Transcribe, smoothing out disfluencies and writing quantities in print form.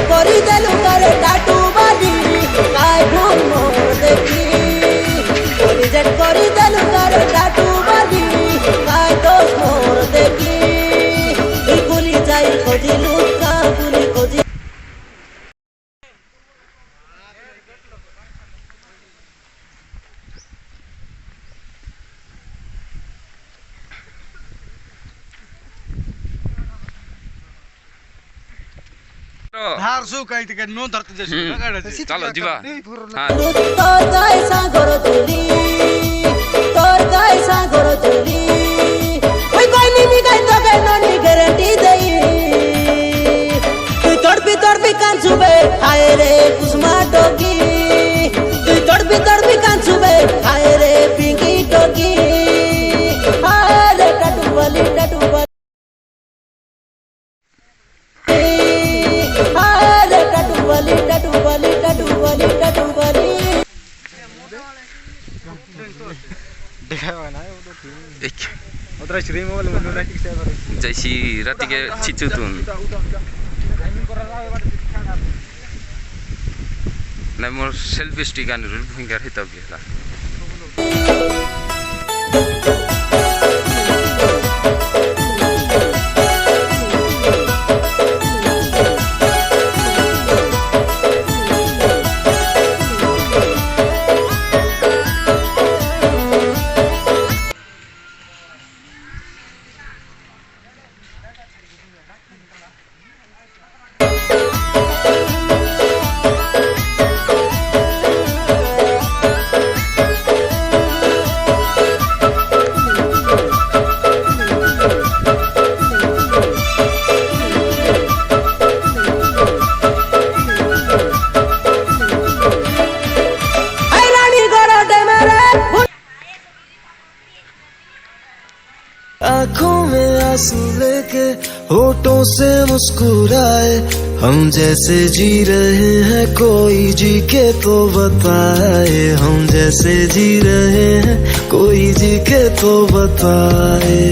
કરી દેલું કરે ટાટુ બાજી કાય ભૂલ મોર દેખી રિજેક્ટ કરી દેલું કરે ટાટુ બાજી કાય દોષ મોર દેખી ભૂલી જાય ખોજી લૂકા ભૂલી ખોજી धार सु कहीं तक नो धरती जैसे चलो जीवा तोर गाय सागरो चुली तोर गाय सागरो चुली ओय कोई नी गाय तो के नोनी गारंटी देई तू तड़पी कान सुबे हाय रे कुसमा टोकी तू तड़पी कान सुबे हाय रे पिंकी टोकी हाय रे टटू वाली जैसी रात के चिचुतुन ना मोर सेल्फ स्टिक आन रुल फिंगर है तब बेला आँखों में आंसू लेके होठों से मुस्कुराए हम जैसे जी रहे हैं कोई जी के तो बताए हम जैसे जी रहे हैं कोई जी के तो बताए।